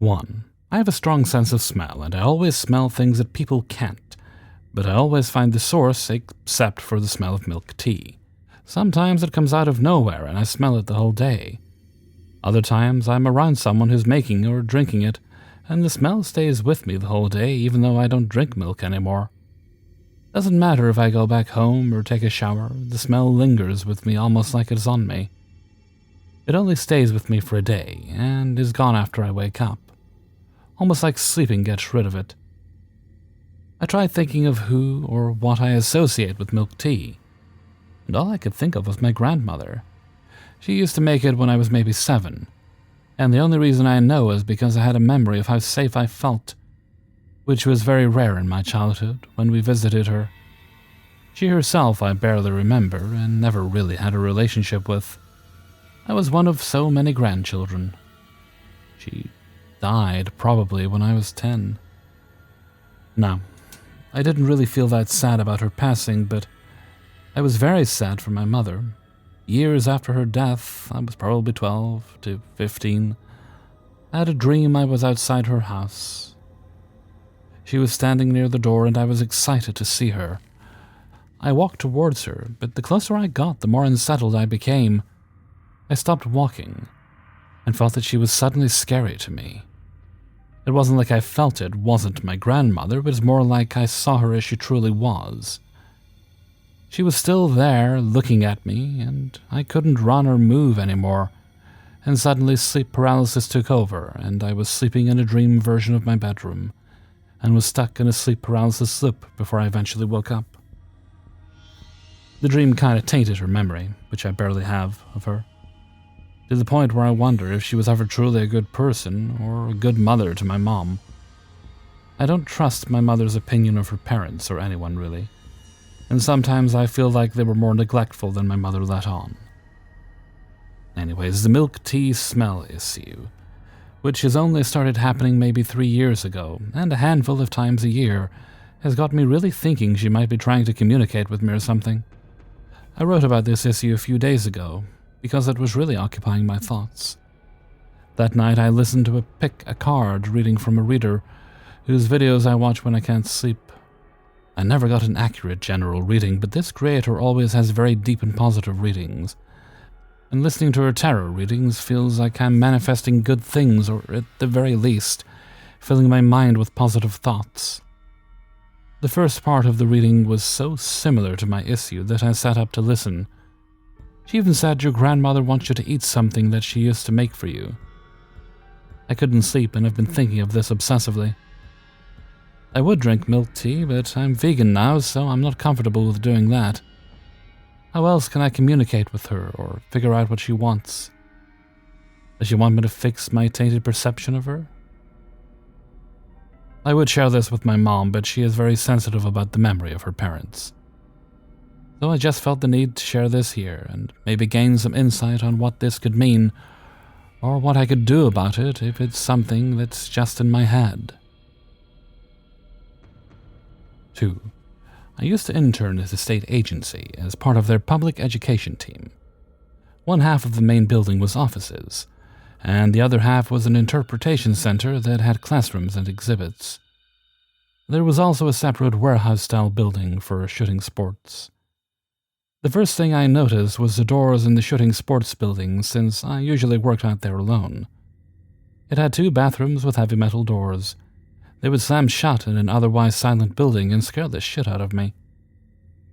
1. I have a strong sense of smell, and I always smell things that people can't, but I always find the source except for the smell of milk tea. Sometimes it comes out of nowhere and I smell it the whole day. Other times I'm around someone who's making or drinking it, and the smell stays with me the whole day even though I don't drink milk anymore. Doesn't matter if I go back home or take a shower, the smell lingers with me almost like it's on me. It only stays with me for a day and is gone after I wake up. Almost like sleeping gets rid of it. I tried thinking of who or what I associate with milk tea, and all I could think of was my grandmother. She used to make it when I was maybe 7, and the only reason I know is because I had a memory of how safe I felt, which was very rare in my childhood when we visited her. She herself I barely remember and never really had a relationship with. I was one of so many grandchildren. She died probably when I was 10. No, I didn't really feel that sad about her passing, but I was very sad for my mother. Years after her death, I was probably 12 to 15, I had a dream I was outside her house. She was standing near the door and I was excited to see her. I walked towards her, but the closer I got, the more unsettled I became. I stopped walking and felt that she was suddenly scary to me. It wasn't like I felt it wasn't my grandmother, but it was more like I saw her as she truly was. She was still there, looking at me, and I couldn't run or move anymore, and suddenly sleep paralysis took over, and I was sleeping in a dream version of my bedroom, and was stuck in a sleep paralysis loop before I eventually woke up. The dream kinda tainted her memory, which I barely have, of her, to the point where I wonder if she was ever truly a good person or a good mother to my mom. I don't trust my mother's opinion of her parents or anyone really, and sometimes I feel like they were more neglectful than my mother let on. Anyways, the milk tea smell issue, which has only started happening maybe 3 years ago, and a handful of times a year, has got me really thinking she might be trying to communicate with me or something. I wrote about this issue a few days ago, because it was really occupying my thoughts. That night I listened to a pick a card reading from a reader whose videos I watch when I can't sleep. I never got an accurate general reading, but this creator always has very deep and positive readings. And listening to her tarot readings feels like I'm manifesting good things, or at the very least, filling my mind with positive thoughts. The first part of the reading was so similar to my issue that I sat up to listen. She even said your grandmother wants you to eat something that she used to make for you. I couldn't sleep and have been thinking of this obsessively. I would drink milk tea, but I'm vegan now, so I'm not comfortable with doing that. How else can I communicate with her or figure out what she wants? Does she want me to fix my tainted perception of her? I would share this with my mom, but she is very sensitive about the memory of her parents. So I just felt the need to share this here and maybe gain some insight on what this could mean, or what I could do about it if it's something that's just in my head. 2. I used to intern at a state agency as part of their public education team. One half of the main building was offices, and the other half was an interpretation center that had classrooms and exhibits. There was also a separate warehouse-style building for shooting sports. The first thing I noticed was the doors in the shooting sports building, since I usually worked out there alone. It had 2 bathrooms with heavy metal doors. They would slam shut in an otherwise silent building and scare the shit out of me.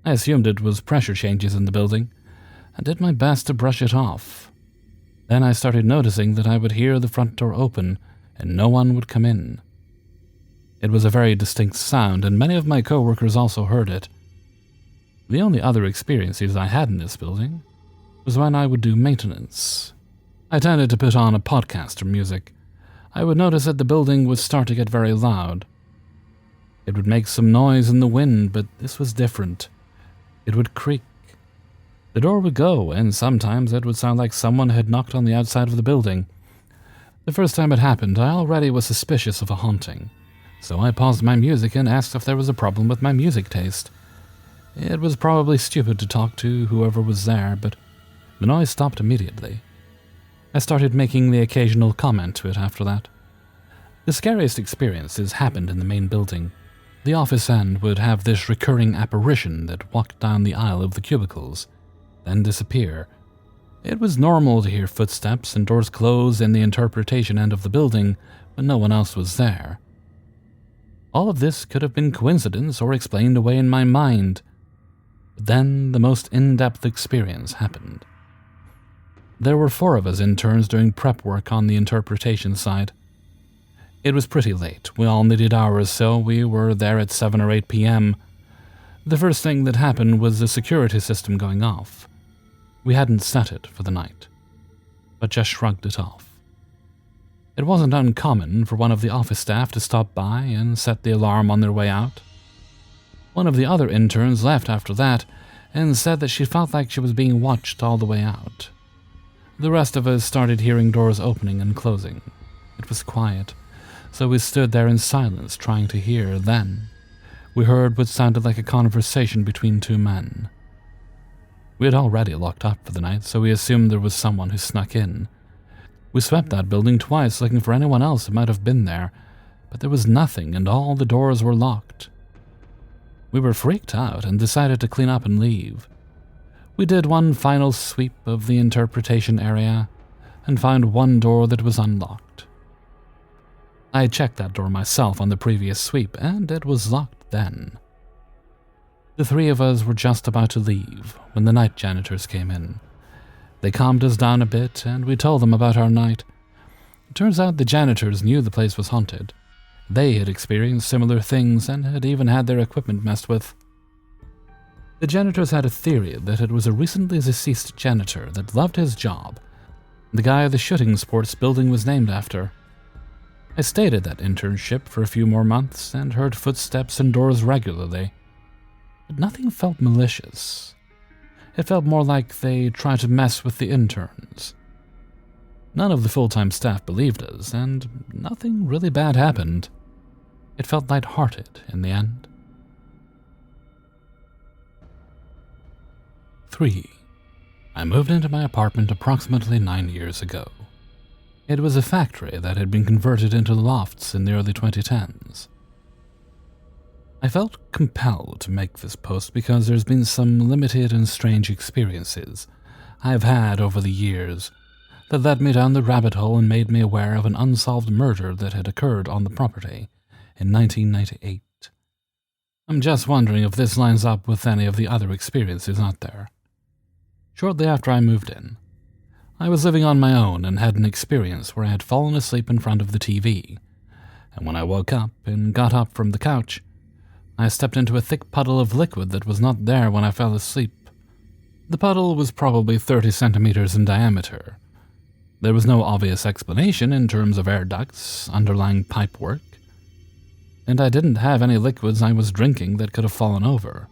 I assumed it was pressure changes in the building, and did my best to brush it off. Then I started noticing that I would hear the front door open, and no one would come in. It was a very distinct sound, and many of my coworkers also heard it. The only other experiences I had in this building was when I would do maintenance. I tended to put on a podcast or music. I would notice that the building would start to get very loud. It would make some noise in the wind, but this was different. It would creak. The door would go, and sometimes it would sound like someone had knocked on the outside of the building. The first time it happened, I already was suspicious of a haunting, so I paused my music and asked if there was a problem with my music taste. It was probably stupid to talk to whoever was there, but the noise stopped immediately. I started making the occasional comment to it after that. The scariest experiences happened in the main building. The office end would have this recurring apparition that walked down the aisle of the cubicles, then disappear. It was normal to hear footsteps and doors close in the interpretation end of the building when no one else was there. All of this could have been coincidence or explained away in my mind. But then the most in-depth experience happened. There were 4 of us interns doing prep work on the interpretation side. It was pretty late. We all needed hours, so we were there at 7 or 8 p.m. The first thing that happened was the security system going off. We hadn't set it for the night, but just shrugged it off. It wasn't uncommon for one of the office staff to stop by and set the alarm on their way out. One of the other interns left after that and said that she felt like she was being watched all the way out. The rest of us started hearing doors opening and closing. It was quiet, so we stood there in silence trying to hear. Then we heard what sounded like a conversation between 2 men. We had already locked up for the night, so we assumed there was someone who snuck in. We swept that building twice looking for anyone else who might have been there, but there was nothing and all the doors were locked. We were freaked out and decided to clean up and leave. We did one final sweep of the interpretation area and found one door that was unlocked. I checked that door myself on the previous sweep, and it was locked then. The 3 of us were just about to leave when the night janitors came in. They calmed us down a bit, and we told them about our night. It turns out the janitors knew the place was haunted. They had experienced similar things and had even had their equipment messed with. The janitors had a theory that it was a recently deceased janitor that loved his job, the guy the shooting sports building was named after. I stayed at that internship for a few more months and heard footsteps and doors regularly, but nothing felt malicious. It felt more like they tried to mess with the interns. None of the full-time staff believed us, and nothing really bad happened. It felt light-hearted in the end. 3. I moved into my apartment approximately 9 years ago. It was a factory that had been converted into lofts in the early 2010s. I felt compelled to make this post because there's been some limited and strange experiences I've had over the years that led me down the rabbit hole and made me aware of an unsolved murder that had occurred on the property in 1998. I'm just wondering if this lines up with any of the other experiences out there. Shortly after I moved in, I was living on my own and had an experience where I had fallen asleep in front of the TV, and when I woke up and got up from the couch, I stepped into a thick puddle of liquid that was not there when I fell asleep. The puddle was probably 30 centimeters in diameter. There was no obvious explanation in terms of air ducts, underlying pipe work, and I didn't have any liquids I was drinking that could have fallen over.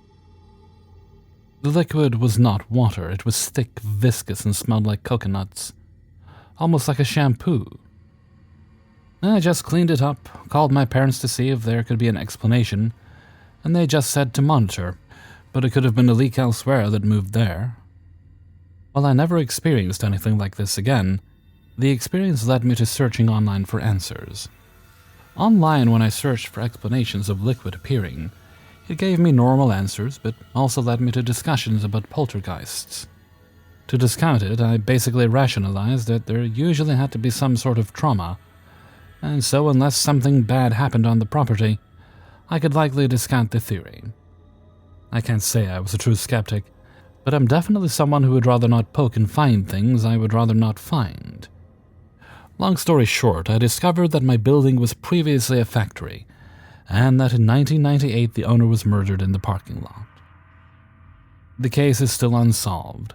The liquid was not water. It was thick, viscous, and smelled like coconuts, almost like a shampoo. I just cleaned it up, called my parents to see if there could be an explanation, and they just said to monitor, but it could have been a leak elsewhere that moved there. While I never experienced anything like this again, the experience led me to searching online for answers. Online, when I searched for explanations of liquid appearing, it gave me normal answers, but also led me to discussions about poltergeists. To discount it, I basically rationalized that there usually had to be some sort of trauma, and so unless something bad happened on the property, I could likely discount the theory. I can't say I was a true skeptic, but I'm definitely someone who would rather not poke and find things I would rather not find. Long story short, I discovered that my building was previously a factory, and that in 1998 the owner was murdered in the parking lot. The case is still unsolved,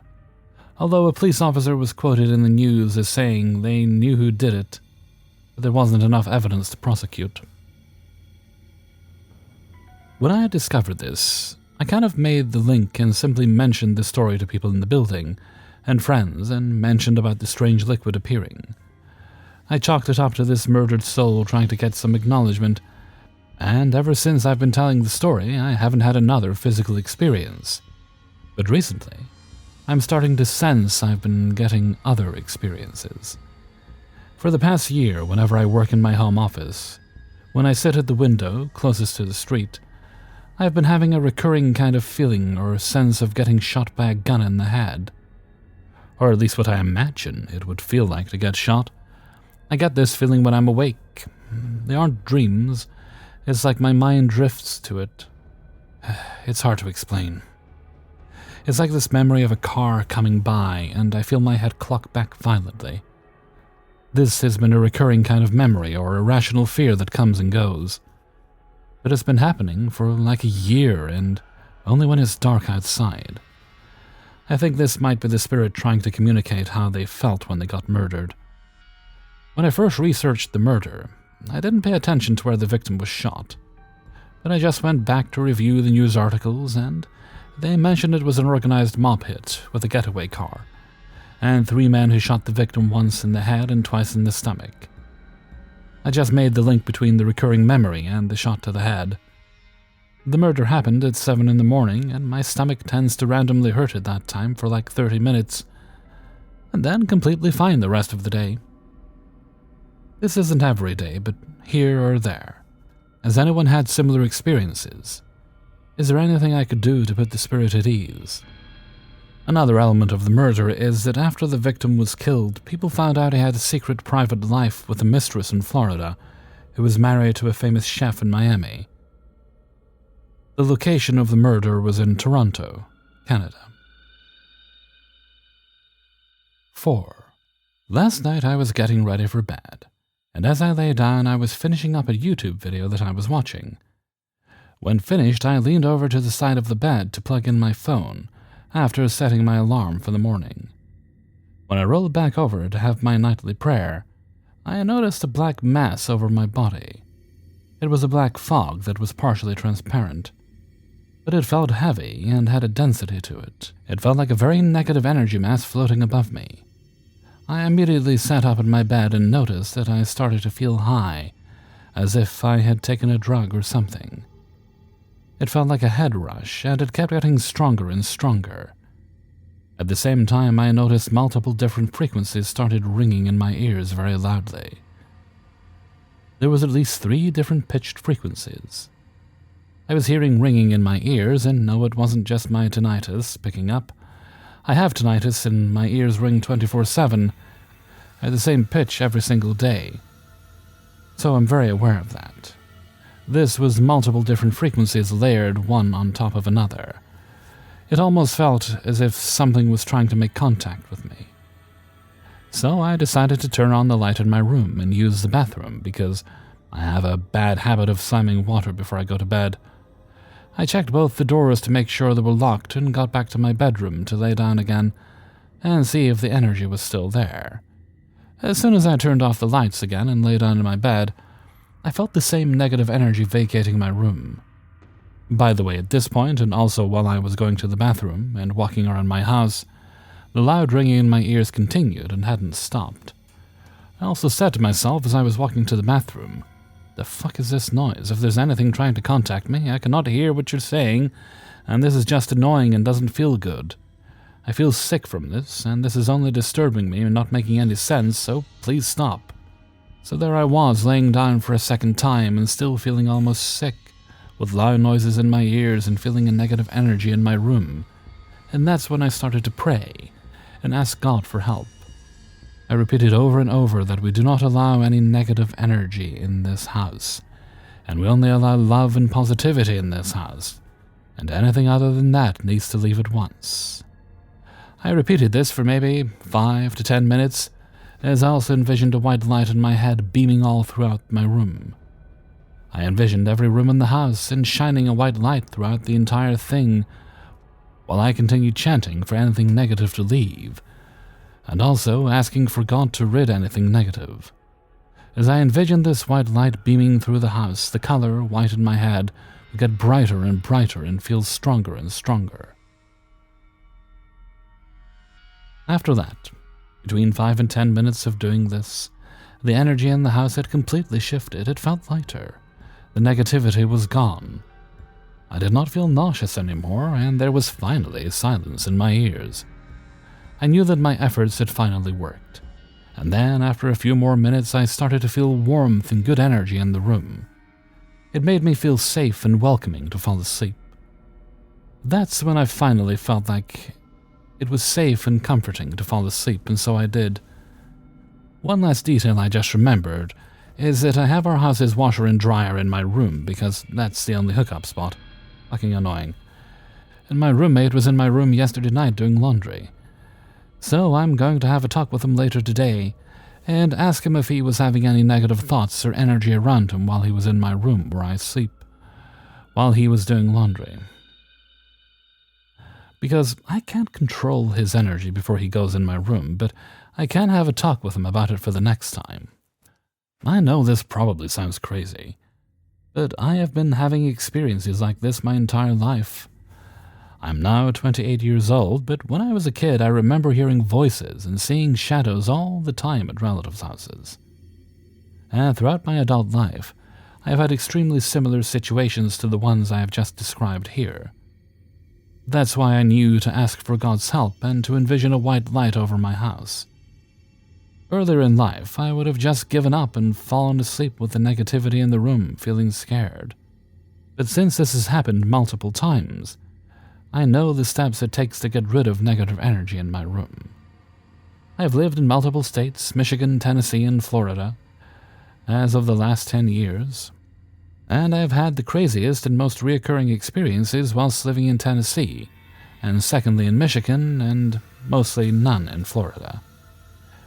although a police officer was quoted in the news as saying they knew who did it, but there wasn't enough evidence to prosecute. When I had discovered this, I kind of made the link and simply mentioned the story to people in the building and friends and mentioned about the strange liquid appearing. I chalked it up to this murdered soul trying to get some acknowledgement, and ever since I've been telling the story, I haven't had another physical experience. But recently, I'm starting to sense I've been getting other experiences. For the past year, whenever I work in my home office, when I sit at the window closest to the street, I have been having a recurring kind of feeling or sense of getting shot by a gun in the head. Or at least what I imagine it would feel like to get shot. I get this feeling when I'm awake. They aren't dreams. It's like my mind drifts to it. It's hard to explain. It's like this memory of a car coming by, and I feel my head clock back violently. This has been a recurring kind of memory or irrational fear that comes and goes. But it's been happening for like a year, and only when it's dark outside. I think this might be the spirit trying to communicate how they felt when they got murdered. When I first researched the murder, I didn't pay attention to where the victim was shot. But I just went back to review the news articles, and they mentioned it was an organized mob hit with a getaway car, and 3 men who shot the victim once in the head and twice in the stomach. I just made the link between the recurring memory and the shot to the head. The murder happened at 7 in the morning, and my stomach tends to randomly hurt at that time for like 30 minutes, and then completely fine the rest of the day. This isn't every day, but here or there. Has anyone had similar experiences? Is there anything I could do to put the spirit at ease? Another element of the murder is that after the victim was killed, people found out he had a secret private life with a mistress in Florida who was married to a famous chef in Miami. The location of the murder was in Toronto, Canada. 4. Last night I was getting ready for bed, and as I lay down I was finishing up a YouTube video that I was watching. When finished, I leaned over to the side of the bed to plug in my phone after setting my alarm for the morning. When I rolled back over to have my nightly prayer, I noticed a black mass over my body. It was a black fog that was partially transparent, but it felt heavy and had a density to it. It felt like a very negative energy mass floating above me. I immediately sat up in my bed and noticed that I started to feel high, as if I had taken a drug or something. It felt like a head rush, and it kept getting stronger and stronger. At the same time, I noticed multiple different frequencies started ringing in my ears very loudly. There was at least 3 different pitched frequencies. I was hearing ringing in my ears, and no, it wasn't just my tinnitus picking up. I have tinnitus, and my ears ring 24/7, at the same pitch every single day. So I'm very aware of that. This was multiple different frequencies layered one on top of another. It almost felt as if something was trying to make contact with me. So I decided to turn on the light in my room and use the bathroom because I have a bad habit of slamming water before I go to bed. I checked both the doors to make sure they were locked and got back to my bedroom to lay down again and see if the energy was still there. As soon as I turned off the lights again and lay down in my bed, I felt the same negative energy vacating my room. By the way, at this point, and also while I was going to the bathroom and walking around my house, the loud ringing in my ears continued and hadn't stopped. I also said to myself as I was walking to the bathroom, "The fuck is this noise? If there's anything trying to contact me, I cannot hear what you're saying, and this is just annoying and doesn't feel good. I feel sick from this, and this is only disturbing me and not making any sense, so please stop." So there I was, laying down for a second time and still feeling almost sick, with loud noises in my ears and feeling a negative energy in my room. And that's when I started to pray and ask God for help. I repeated over and over that we do not allow any negative energy in this house, and we only allow love and positivity in this house, and anything other than that needs to leave at once. I repeated this for maybe 5 to 10 minutes, as I also envisioned a white light in my head beaming all throughout my room. I envisioned every room in the house and shining a white light throughout the entire thing, while I continued chanting for anything negative to leave, and also asking for God to rid anything negative. As I envisioned this white light beaming through the house, the color, white in my head, would get brighter and brighter and feel stronger and stronger. After that, between 5 and 10 minutes of doing this, the energy in the house had completely shifted. It felt lighter. The negativity was gone. I did not feel nauseous anymore, and there was finally silence in my ears. I knew that my efforts had finally worked. and then after a few more minutes I started to feel warmth and good energy in the room. It made me feel safe and welcoming to fall asleep. That's when I finally felt like it was safe and comforting to fall asleep, and so I did. One last detail I just remembered is that I have our house's washer and dryer in my room because that's the only hookup spot. Fucking annoying. And my roommate was in my room yesterday night doing laundry. So I'm going to have a talk with him later today and ask him if he was having any negative thoughts or energy around him while he was in my room where I sleep, while he was doing laundry. Because I can't control his energy before he goes in my room, but I can have a talk with him about it for the next time. I know this probably sounds crazy, but I have been having experiences like this my entire life. I'm now 28 years old, but when I was a kid I remember hearing voices and seeing shadows all the time at relatives' houses. And throughout my adult life, I have had extremely similar situations to the ones I have just described here. That's why I knew to ask for God's help and to envision a white light over my house. Earlier in life, I would have just given up and fallen asleep with the negativity in the room, feeling scared. But since this has happened multiple times, I know the steps it takes to get rid of negative energy in my room. I have lived in multiple states, Michigan, Tennessee, and Florida, as of the last 10 years. And I've had the craziest and most reoccurring experiences whilst living in Tennessee, and secondly in Michigan, and mostly none in Florida.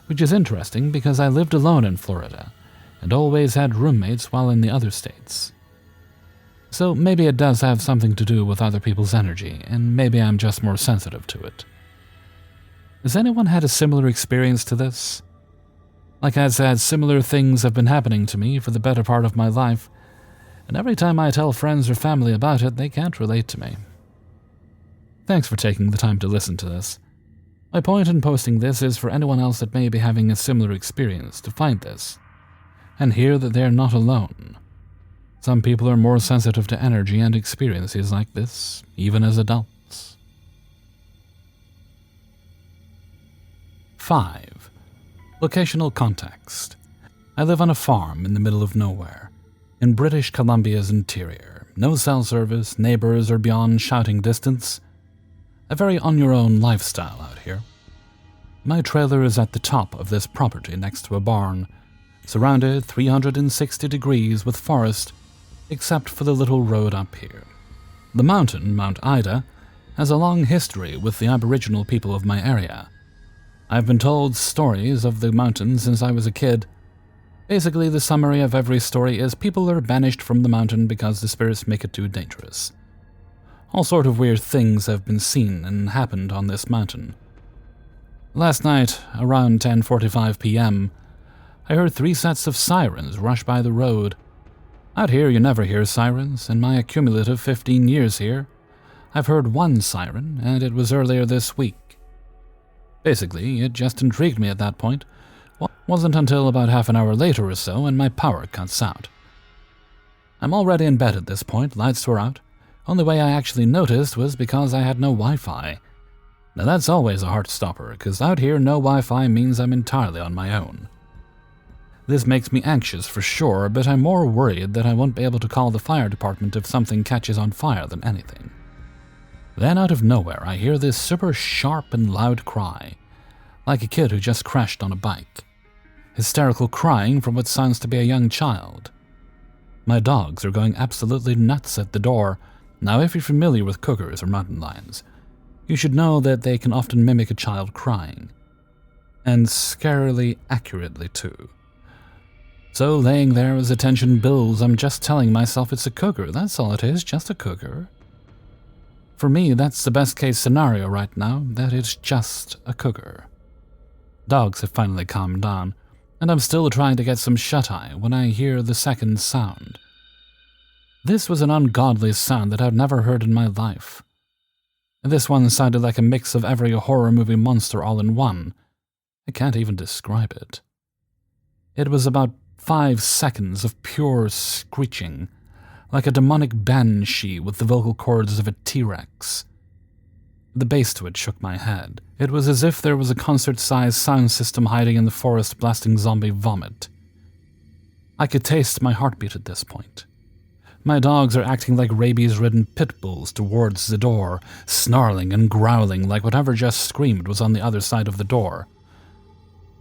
Which is interesting because I lived alone in Florida, and always had roommates while in the other states. So maybe it does have something to do with other people's energy, and maybe I'm just more sensitive to it. Has anyone had a similar experience to this? Like I said, similar things have been happening to me for the better part of my life, and every time I tell friends or family about it, they can't relate to me. Thanks for taking the time to listen to this. My point in posting this is for anyone else that may be having a similar experience to find this, and hear that they are not alone. Some people are more sensitive to energy and experiences like this, even as adults. 5. Locational context. I live on a farm in the middle of nowhere, in British Columbia's interior. No cell service, neighbors are beyond shouting distance. A very on-your-own lifestyle out here. My trailer is at the top of this property next to a barn, surrounded 360 degrees with forest, except for the little road up here. The mountain, Mount Ida, has a long history with the Aboriginal people of my area. I've been told stories of the mountain since I was a kid. Basically, the summary of every story is people are banished from the mountain because the spirits make it too dangerous. All sort of weird things have been seen and happened on this mountain. Last night, around 10:45 p.m., I heard 3 sets of sirens rush by the road. Out here you never hear sirens. In my accumulative 15 years here, I've heard 1 siren, and it was earlier this week. Basically, it just intrigued me at that point. Wasn't until about half an hour later or so and my power cuts out. I'm already in bed at this point, lights were out. Only way I actually noticed was because I had no Wi-Fi. Now that's always a heart stopper, because out here no Wi-Fi means I'm entirely on my own. This makes me anxious for sure, but I'm more worried that I won't be able to call the fire department if something catches on fire than anything. Then out of nowhere I hear this super sharp and loud cry, like a kid who just crashed on a bike. Hysterical crying from what sounds to be a young child. My dogs are going absolutely nuts at the door. Now, if you're familiar with cougars or mountain lions, you should know that they can often mimic a child crying. And scarily accurately, too. So, laying there as attention builds, I'm just telling myself it's a cougar. That's all it is, just a cougar. For me, that's the best case scenario right now, that it's just a cougar. Dogs have finally calmed down, and I'm still trying to get some shut-eye when I hear the second sound. This was an ungodly sound that I've never heard in my life. This one sounded like a mix of every horror movie monster all in one. I can't even describe it. It was about 5 seconds of pure screeching, like a demonic banshee with the vocal cords of a T-Rex. The bass to it shook my head. It was as if there was a concert-sized sound system hiding in the forest blasting zombie vomit. I could taste my heartbeat at this point. My dogs are acting like rabies-ridden pit bulls towards the door, snarling and growling like whatever just screamed was on the other side of the door.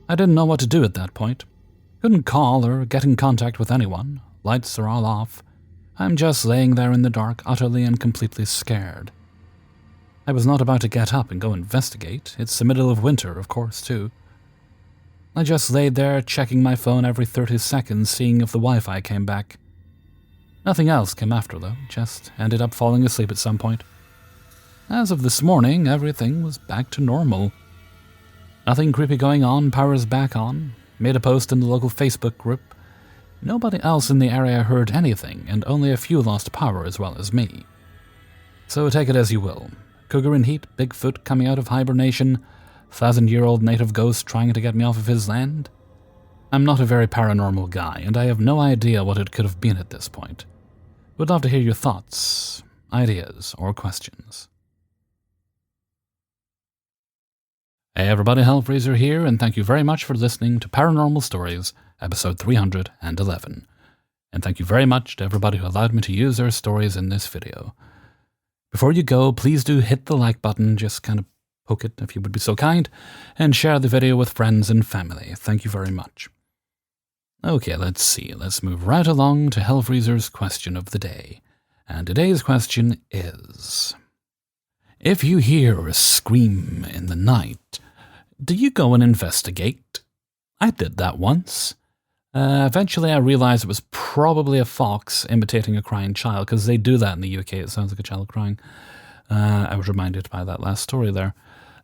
I didn't know what to do at that point. Couldn't call or get in contact with anyone. Lights are all off. I'm just laying there in the dark, utterly and completely scared. I was not about to get up and go investigate. It's the middle of winter, of course, too. I just laid there, checking my phone every 30 seconds, seeing if the Wi-Fi came back. Nothing else came after, though. Just ended up falling asleep at some point. As of this morning, everything was back to normal. Nothing creepy going on, power's back on. Made a post in the local Facebook group. Nobody else in the area heard anything, and only a few lost power as well as me. So take it as you will. Cougar in heat, Bigfoot coming out of hibernation, 1,000-year-old native ghost trying to get me off of his land? I'm not a very paranormal guy, and I have no idea what it could have been at this point. Would love to hear your thoughts, ideas, or questions. Hey everybody, Hellfreezer here, and thank you very much for listening to Paranormal Stories, episode 311. And thank you very much to everybody who allowed me to use their stories in this video. Before you go, please do hit the like button, just kind of poke it if you would be so kind, and share the video with friends and family. Thank you very much. Okay, let's see. Let's move right along to Hellfreezer's question of the day. And today's question is: if you hear a scream in the night, do you go and investigate? I did that once. Eventually I realized it was probably a fox imitating a crying child, because they do that in the UK. It sounds like a child crying. I was reminded by that last story there.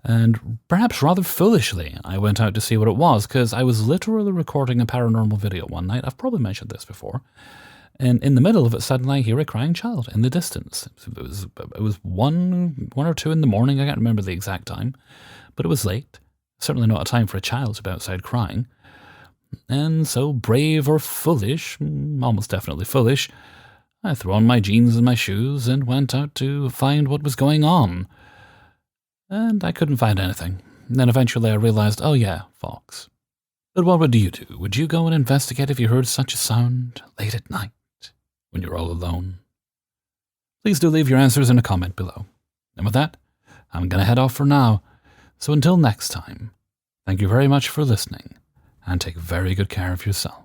And perhaps rather foolishly, I went out to see what it was, because I was literally recording a paranormal video one night. I've probably mentioned this before. And in the middle of it, suddenly I hear a crying child in the distance. It was one or two in the morning. I can't remember the exact time, but it was late. Certainly not a time for a child to be outside crying. And so, brave or foolish, almost definitely foolish, I threw on my jeans and my shoes and went out to find what was going on. And I couldn't find anything. And then eventually I realized, oh yeah, fox. But what would you do? Would you go and investigate if you heard such a sound late at night, when you're all alone? Please do leave your answers in a comment below. And with that, I'm going to head off for now. So until next time, thank you very much for listening, and take very good care of yourself.